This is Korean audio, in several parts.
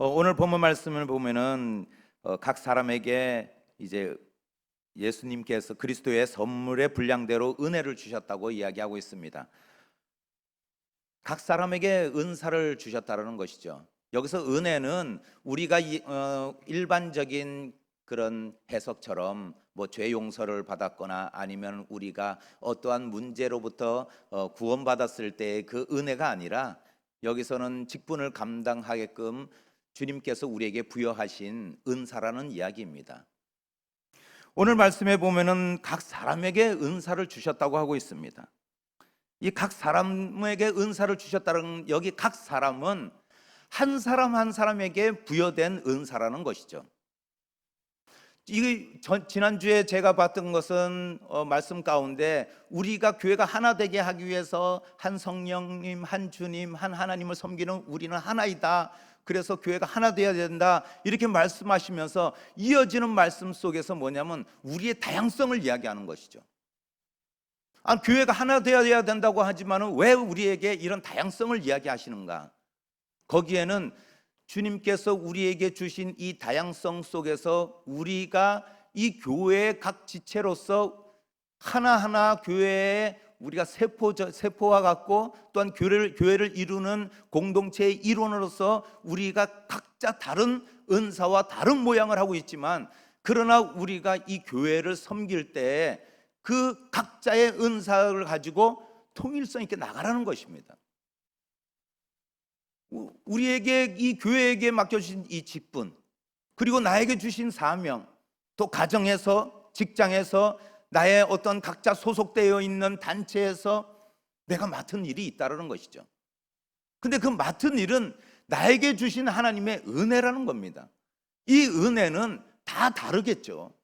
오늘 본문 말씀을 보면은 각 사람에게 이제 예수님께서 그리스도의 선물의 분량대로 은혜를 주셨다고 이야기하고 있습니다. 각 사람에게 은사를 주셨다는 것이죠. 여기서 은혜는 우리가 일반적인 그런 해석처럼 뭐 죄 용서를 받았거나 아니면 우리가 어떠한 문제로부터 구원받았을 때의 그 은혜가 아니라, 여기서는 직분을 감당하게끔 주님께서 우리에게 부여하신 은사라는 이야기입니다. 오늘 말씀에 보면은 각 사람에게 은사를 주셨다고 하고 있습니다. 이 각 사람에게 은사를 주셨다는, 여기 각 사람은 한 사람 한 사람에게 부여된 은사라는 것이죠. 지난주에 제가 봤던 것은 말씀 가운데 우리가 교회가 하나 되게 하기 위해서 한 성령님, 한 주님, 한 하나님을 섬기는 우리는 하나이다, 그래서 교회가 하나 되어야 된다, 이렇게 말씀하시면서 이어지는 말씀 속에서 뭐냐면 우리의 다양성을 이야기하는 것이죠. 교회가 하나 되어야 된다고 하지만 왜 우리에게 이런 다양성을 이야기하시는가? 거기에는 주님께서 우리에게 주신 이 다양성 속에서 우리가 이 교회의 각 지체로서 하나하나 교회에 우리가 세포와 같고, 또한 교회를 이루는 공동체의 일원으로서 우리가 각자 다른 은사와 다른 모양을 하고 있지만, 그러나 우리가 이 교회를 섬길 때 그 각자의 은사를 가지고 통일성 있게 나가라는 것입니다. 우리에게, 이 교회에게 맡겨주신 이 직분, 그리고 나에게 주신 사명, 또 가정에서, 직장에서, 나의 어떤 각자 소속되어 있는 단체에서 내가 맡은 일이 있다는 것이죠. 근데 그 맡은 일은 나에게 주신 하나님의 은혜라는 겁니다. 이 은혜는 다 다르겠죠.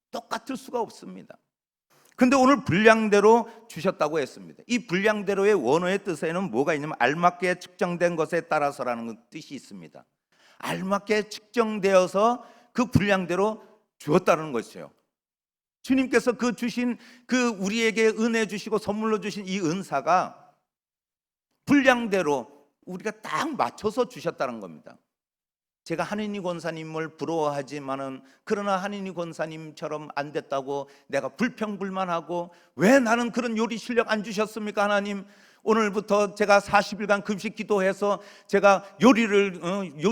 똑같을 수가 없습니다. 근데 오늘 분량대로 주셨다고 했습니다. 이 분량대로의 원어의 뜻에는 뭐가 있냐면 알맞게 측정된 것에 따라서라는 뜻이 있습니다. 알맞게 측정되어서 그 분량대로 주었다는 것이에요. 주님께서 주신 우리에게 은혜 주시고 선물로 주신 이 은사가 분량대로 우리가 딱 맞춰서 주셨다는 겁니다. 제가 한인희 권사님을 부러워하지만은, 그러나 한인희 권사님처럼 안 됐다고 내가 불평불만하고, 왜 나는 그런 요리 실력 안 주셨습니까 하나님? 오늘부터 제가 40일간 금식 기도해서 제가 요리를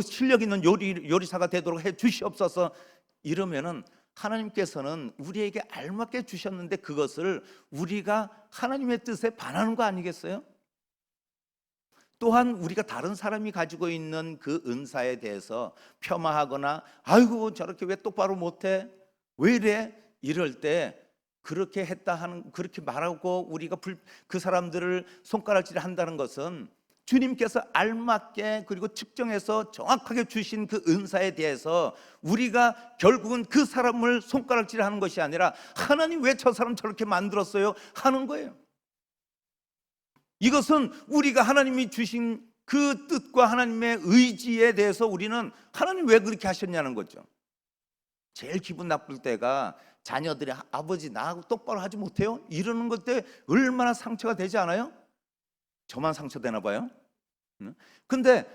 실력 있는 요리사가 되도록 해 주시옵소서, 이러면은 하나님께서는 우리에게 알맞게 주셨는데 그것을 우리가 하나님의 뜻에 반하는 거 아니겠어요? 또한 우리가 다른 사람이 가지고 있는 그 은사에 대해서 폄하하거나, 아이고 저렇게 왜 똑바로 못해, 왜 이래, 이럴 때 그렇게 했다 하는, 그렇게 말하고 우리가 그 사람들을 손가락질 한다는 것은 주님께서 알맞게 그리고 측정해서 정확하게 주신 그 은사에 대해서 우리가 결국은 그 사람을 손가락질하는 것이 아니라, 하나님 왜 저 사람 저렇게 만들었어요 하는 거예요. 이것은 우리가 하나님이 주신 그 뜻과 하나님의 의지에 대해서 우리는 하나님 왜 그렇게 하셨냐는 거죠. 제일 기분 나쁠 때가 자녀들이 아버지 나하고 똑바로 하지 못해요? 이러는 것 때 얼마나 상처가 되지 않아요? 저만 상처되나 봐요. 근데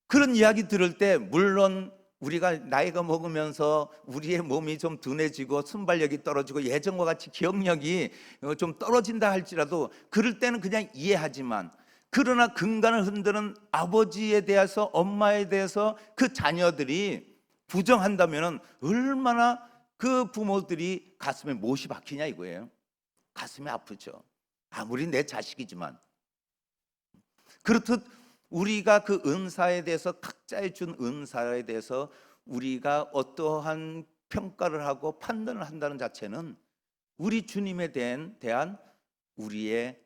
그런 이야기 들을 때, 물론 우리가 나이가 먹으면서 우리의 몸이 좀 둔해지고 순발력이 떨어지고 예전과 같이 기억력이 좀 떨어진다 할지라도 그럴 때는 그냥 이해하지만, 그러나 근간을 흔드는 아버지에 대해서, 엄마에 대해서 그 자녀들이 부정한다면 얼마나 그 부모들이 가슴에 못이 박히냐 이거예요. 가슴이 아프죠. 아무리 내 자식이지만. 그렇듯 우리가 그 은사에 대해서, 각자에 준 은사에 대해서 우리가 어떠한 평가를 하고 판단을 한다는 자체는 우리 주님에 대한 우리의,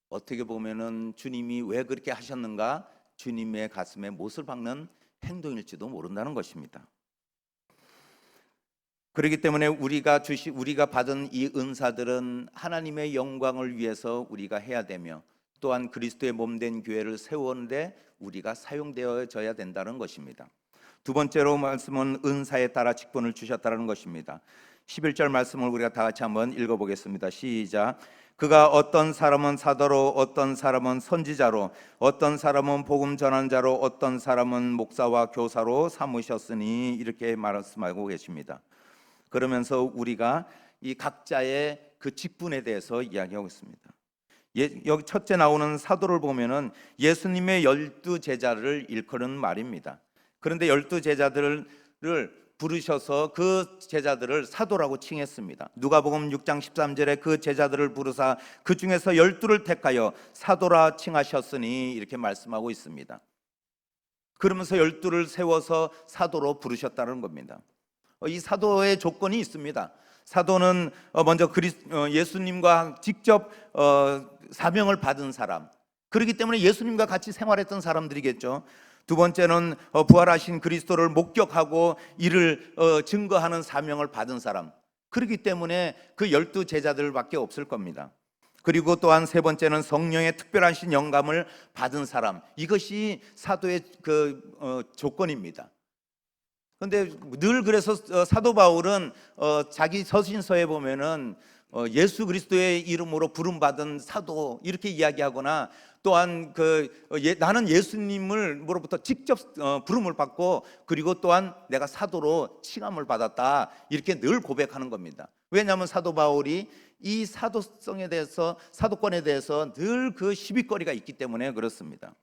어떻게 보면은 주님이 왜 그렇게 하셨는가, 주님의 가슴에 못을 박는 행동일지도 모른다는 것입니다. 그렇기 때문에 우리가 받은 이 은사들은 하나님의 영광을 위해서 우리가 해야 되며, 또한 그리스도의 몸된 교회를 세우는데 우리가 사용되어져야 된다는 것입니다. 두 번째로 말씀은 은사에 따라 직분을 주셨다는 것입니다. 11절 말씀을 우리가 다 같이 한번 읽어보겠습니다. 시작. 그가 어떤 사람은 사도로, 어떤 사람은 선지자로, 어떤 사람은 복음 전환자로, 어떤 사람은 목사와 교사로 삼으셨으니, 이렇게 말씀하고 계십니다. 그러면서 우리가 이 각자의 그 직분에 대해서 이야기하고 있습니다. 여기 첫째 나오는 사도를 보면은 예수님의 12제자를 일컫는 말입니다. 그런데 12제자들을 부르셔서 그 제자들을 사도라고 칭했습니다. 누가복음 6장 13절에 그 제자들을 부르사 그 중에서 12를 택하여 사도라 칭하셨으니, 이렇게 말씀하고 있습니다. 그러면서 12를 세워서 사도로 부르셨다는 겁니다. 이 사도의 조건이 있습니다. 사도는 먼저 예수님과 직접 사명을 받은 사람, 그렇기 때문에 예수님과 같이 생활했던 사람들이겠죠. 두 번째는 부활하신 그리스도를 목격하고 이를 증거하는 사명을 받은 사람, 그렇기 때문에 그 12제자들밖에 없을 겁니다. 그리고 또한 세 번째는 성령의 특별하신 영감을 받은 사람, 이것이 사도의 조건입니다. 그런데 늘 그래서 사도 바울은 자기 서신서에 보면은 예수 그리스도의 이름으로 부름받은 사도, 이렇게 이야기하거나, 또한 나는 예수님으로부터 직접 부름을 받고, 그리고 또한 내가 사도로 칭함을 받았다, 이렇게 늘 고백하는 겁니다. 왜냐하면 사도 바울이 이 사도성에 대해서, 사도권에 대해서 늘 그 시비거리가 있기 때문에 그렇습니다.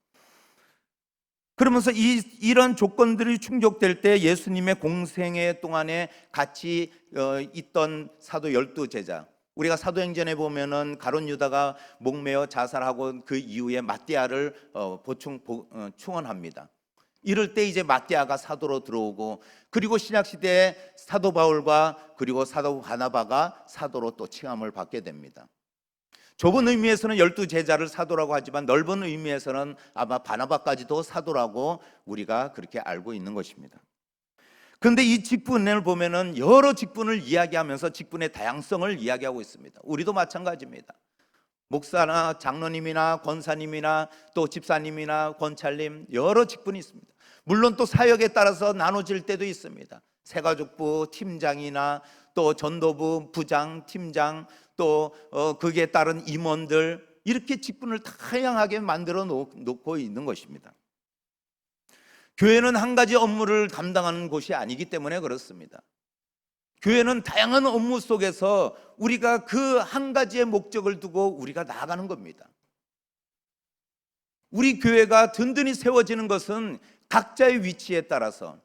그러면서 이런 조건들이 충족될 때 예수님의 공생애 동안에 같이 있던 사도 12제자, 우리가 사도행전에 보면은 가룟 유다가 목매어 자살하고 그 이후에 마띠아를 충원합니다. 이럴 때 이제 마띠아가 사도로 들어오고, 그리고 신약 시대에 사도 바울과 그리고 사도 바나바가 사도로 또 칭함을 받게 됩니다. 좁은 의미에서는 12제자를 사도라고 하지만 넓은 의미에서는 아마 바나바까지도 사도라고 우리가 그렇게 알고 있는 것입니다. 그런데 이 직분을 보면은 여러 직분을 이야기하면서 직분의 다양성을 이야기하고 있습니다. 우리도 마찬가지입니다. 목사나 장로님이나 권사님이나 또 집사님이나 권찰님, 여러 직분이 있습니다. 물론 또 사역에 따라서 나눠질 때도 있습니다. 새가족부 팀장이나 또 전도부 부장, 팀장, 또 거기에 따른 임원들, 이렇게 직분을 다양하게 만들어 놓고 있는 것입니다. 교회는 한 가지 업무를 감당하는 곳이 아니기 때문에 그렇습니다. 교회는 다양한 업무 속에서 우리가 그 한 가지의 목적을 두고 우리가 나아가는 겁니다. 우리 교회가 든든히 세워지는 것은 각자의 위치에 따라서,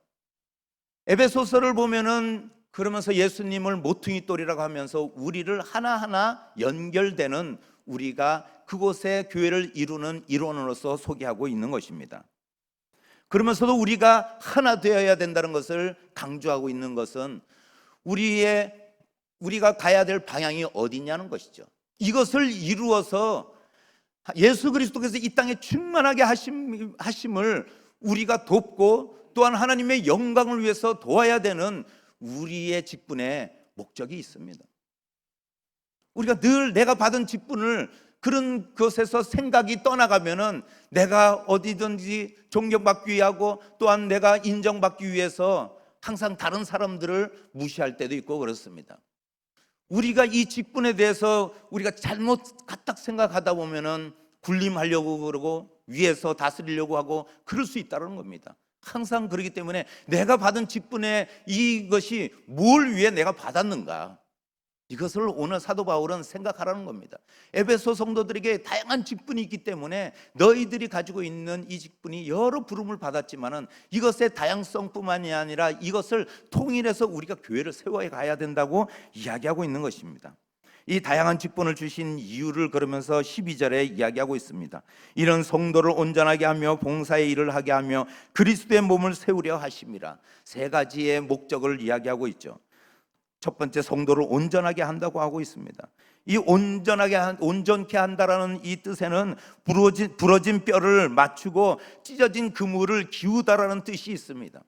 에베소서를 보면은 그러면서 예수님을 모퉁이 돌이라고 하면서 우리를 하나하나 연결되는, 우리가 그곳에 교회를 이루는 일원으로서 소개하고 있는 것입니다. 그러면서도 우리가 하나 되어야 된다는 것을 강조하고 있는 것은 우리가 가야 될 방향이 어디냐는 것이죠. 이것을 이루어서 예수 그리스도께서 이 땅에 충만하게 하심을 우리가 돕고, 또한 하나님의 영광을 위해서 도와야 되는 우리의 직분에 목적이 있습니다. 우리가 늘 내가 받은 직분을 그런 것에서 생각이 떠나가면은 내가 어디든지 존경받기 위하고, 또한 내가 인정받기 위해서 항상 다른 사람들을 무시할 때도 있고 그렇습니다. 우리가 이 직분에 대해서 우리가 잘못 까딱 생각하다 보면은 군림하려고 그러고 위에서 다스리려고 하고 그럴 수 있다는 겁니다. 항상 그렇기 때문에 내가 받은 직분에 이것이 뭘 위해 내가 받았는가, 이것을 오늘 사도 바울은 생각하라는 겁니다. 에베소 성도들에게 다양한 직분이 있기 때문에 너희들이 가지고 있는 이 직분이 여러 부름을 받았지만은 이것의 다양성뿐만이 아니라 이것을 통일해서 우리가 교회를 세워야 가야 된다고 이야기하고 있는 것입니다. 이 다양한 직분을 주신 이유를 그러면서 12절에 이야기하고 있습니다. 이런 성도를 온전하게 하며 봉사의 일을 하게 하며 그리스도의 몸을 세우려 하심이라. 세 가지의 목적을 이야기하고 있죠. 첫 번째, 성도를 온전하게 한다고 하고 있습니다. 이 온전케 한다라는 이 뜻에는 부러진 뼈를 맞추고 찢어진 그물을 기우다라는 뜻이 있습니다.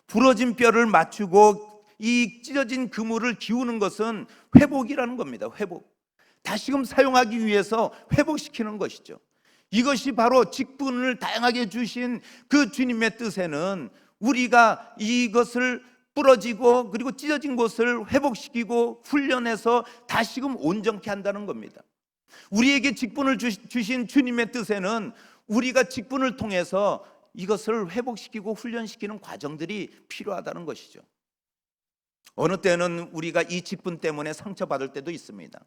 부러진 뼈를 맞추고 이 찢어진 그물을 기우는 것은 회복이라는 겁니다. 회복. 다시금 사용하기 위해서 회복시키는 것이죠. 이것이 바로 직분을 다양하게 주신 그 주님의 뜻에는 우리가 이것을 부러지고 그리고 찢어진 곳을 회복시키고 훈련해서 다시금 온전케 한다는 겁니다. 우리에게 직분을 주신 주님의 뜻에는 우리가 직분을 통해서 이것을 회복시키고 훈련시키는 과정들이 필요하다는 것이죠. 어느 때는 우리가 이 직분 때문에 상처받을 때도 있습니다.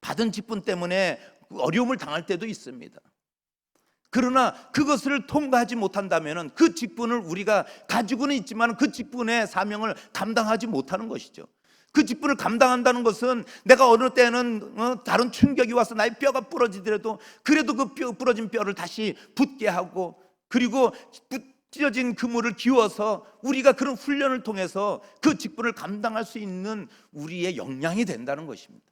받은 직분 때문에 어려움을 당할 때도 있습니다. 그러나 그것을 통과하지 못한다면 그 직분을 우리가 가지고는 있지만 그 직분의 사명을 감당하지 못하는 것이죠. 그 직분을 감당한다는 것은 내가 어느 때는 다른 충격이 와서 나의 뼈가 부러지더라도 그래도 그 부러진 뼈를 다시 붙게 하고, 그리고 찢어진 그물을 기워서 우리가 그런 훈련을 통해서 그 직분을 감당할 수 있는 우리의 역량이 된다는 것입니다.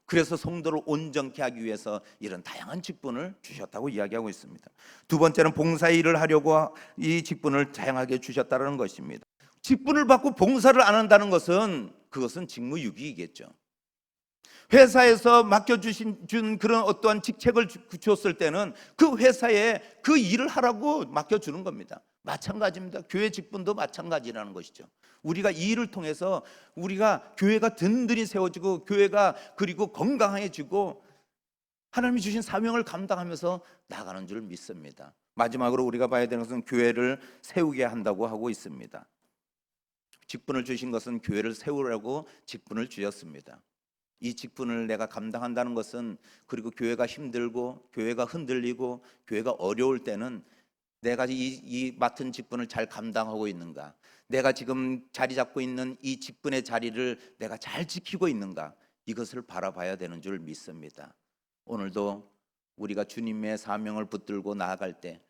그래서 성도를 온전케 하기 위해서 이런 다양한 직분을 주셨다고 이야기하고 있습니다. 두 번째는 봉사의 일을 하려고 이 직분을 다양하게 주셨다는 것입니다. 직분을 받고 봉사를 안 한다는 것은 그것은 직무유기이겠죠. 회사에서 맡겨준 그런 어떠한 직책을 줬을 때는 그 회사에 그 일을 하라고 맡겨주는 겁니다. 마찬가지입니다. 교회 직분도 마찬가지라는 것이죠. 우리가 이 일을 통해서 우리가 교회가 든든히 세워지고 교회가 그리고 건강해지고 하나님이 주신 사명을 감당하면서 나가는 줄 믿습니다. 마지막으로 우리가 봐야 되는 것은 교회를 세우게 한다고 하고 있습니다. 직분을 주신 것은 교회를 세우라고 직분을 주셨습니다. 이 직분을 내가 감당한다는 것은, 그리고 교회가 힘들고 교회가 흔들리고 교회가 어려울 때는 내가 이 맡은 직분을 잘 감당하고 있는가, 내가 지금 자리 잡고 있는 이 직분의 자리를 내가 잘 지키고 있는가, 이것을 바라봐야 되는 줄 믿습니다. 오늘도 우리가 주님의 사명을 붙들고 나아갈 때,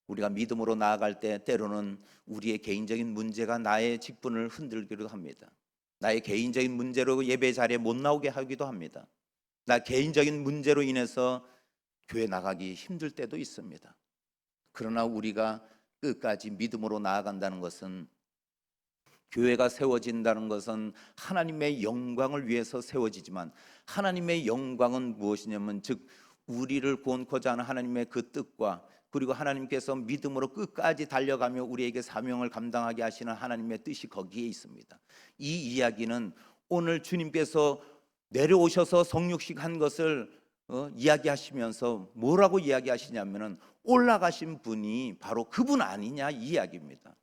우리가 믿음으로 나아갈 때 때로는 우리의 개인적인 문제가 나의 직분을 흔들기도 합니다. 나의 개인적인 문제로 예배 자리에 못 나오게 하기도 합니다. 나 개인적인 문제로 인해서 교회 나가기 힘들 때도 있습니다. 그러나 우리가 끝까지 믿음으로 나아간다는 것은, 교회가 세워진다는 것은 하나님의 영광을 위해서 세워지지만, 하나님의 영광은 무엇이냐면 즉 우리를 구원코자 하는 하나님의 그 뜻과, 그리고 하나님께서 믿음으로 끝까지 달려가며 우리에게 사명을 감당하게 하시는 하나님의 뜻이 거기에 있습니다. 이 이야기는 오늘 주님께서 내려오셔서 성육식 한 것을 이야기하시면서 뭐라고 이야기하시냐면은 올라가신 분이 바로 그분 아니냐 이 이야기입니다.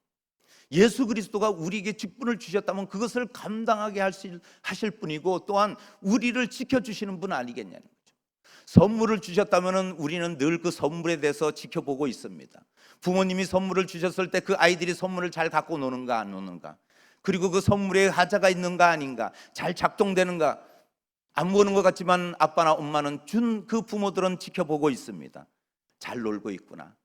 예수 그리스도가 우리에게 직분을 주셨다면 그것을 감당하게 하실 분이고, 또한 우리를 지켜주시는 분 아니겠냐는 거죠. 선물을 주셨다면 우리는 늘 그 선물에 대해서 지켜보고 있습니다. 부모님이 선물을 주셨을 때 그 아이들이 선물을 잘 갖고 노는가 안 노는가, 그리고 그 선물에 하자가 있는가 아닌가, 잘 작동되는가, 안 보는 것 같지만 아빠나 엄마는 준 그 부모들은 지켜보고 있습니다. 잘 놀고 있구나,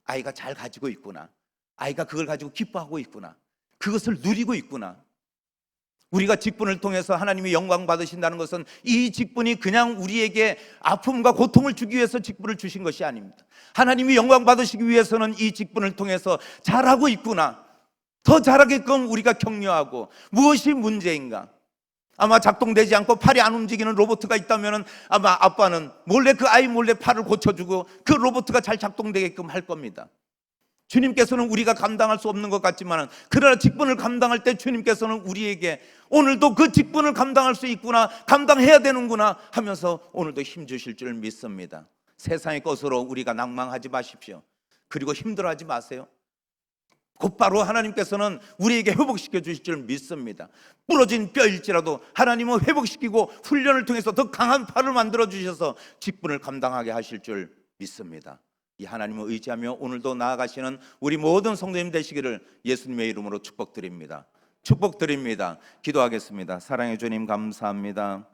아이가 잘 가지고 있구나, 아이가 그걸 가지고 기뻐하고 있구나, 그것을 누리고 있구나. 우리가 직분을 통해서 하나님이 영광 받으신다는 것은 이 직분이 그냥 우리에게 아픔과 고통을 주기 위해서 직분을 주신 것이 아닙니다. 하나님이 영광 받으시기 위해서는 이 직분을 통해서 잘하고 있구나, 더 잘하게끔 우리가 격려하고, 무엇이 문제인가, 아마 작동되지 않고 팔이 안 움직이는 로봇가 있다면 아마 아빠는 몰래 그 아이 몰래 팔을 고쳐주고 그 로봇가 잘 작동되게끔 할 겁니다. 주님께서는 우리가 감당할 수 없는 것 같지만, 그러나 직분을 감당할 때 주님께서는 우리에게 오늘도 그 직분을 감당할 수 있구나, 감당해야 되는구나 하면서 오늘도 힘 주실 줄 믿습니다. 세상의 것으로 우리가 낭망하지 마십시오. 그리고 힘들어하지 마세요. 곧바로 하나님께서는 우리에게 회복시켜 주실 줄 믿습니다. 부러진 뼈일지라도 하나님은 회복시키고 훈련을 통해서 더 강한 팔을 만들어 주셔서 직분을 감당하게 하실 줄 믿습니다. 이 하나님을 의지하며 오늘도 나아가시는 우리 모든 성도님 되시기를 예수님의 이름으로 축복드립니다. 축복드립니다. 기도하겠습니다. 사랑의 주님 감사합니다.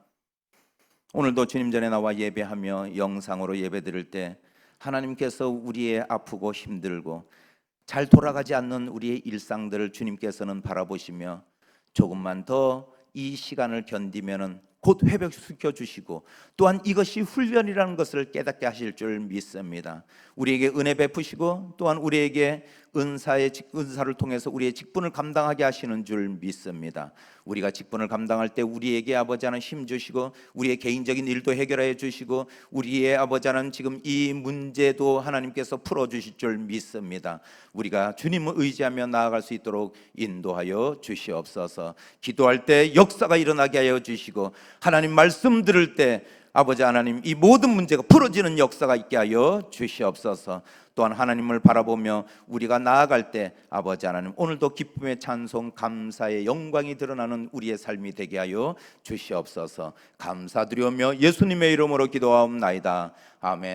오늘도 주님 전에 나와 예배하며 영상으로 예배드릴 때 하나님께서 우리의 아프고 힘들고 잘 돌아가지 않는 우리의 일상들을 주님께서는 바라보시며 조금만 더 이 시간을 견디면은 곧 회복시켜 주시고, 또한 이것이 훈련이라는 것을 깨닫게 하실 줄 믿습니다. 우리에게 은혜 베푸시고 또한 우리에게 은사를 통해서 우리의 직분을 감당하게 하시는 줄 믿습니다. 우리가 직분을 감당할 때 우리에게 아버지 하나님 힘 주시고 우리의 개인적인 일도 해결해 주시고 우리의 아버지 하나님 지금 이 문제도 하나님께서 풀어주실 줄 믿습니다. 우리가 주님을 의지하며 나아갈 수 있도록 인도하여 주시옵소서. 기도할 때 역사가 일어나게 하여 주시고 하나님 말씀 들을 때 아버지 하나님 이 모든 문제가 풀어지는 역사가 있게 하여 주시옵소서. 또한 하나님을 바라보며 우리가 나아갈 때 아버지 하나님 오늘도 기쁨의 찬송 감사의 영광이 드러나는 우리의 삶이 되게 하여 주시옵소서. 감사드리며 예수님의 이름으로 기도하옵나이다. 아멘.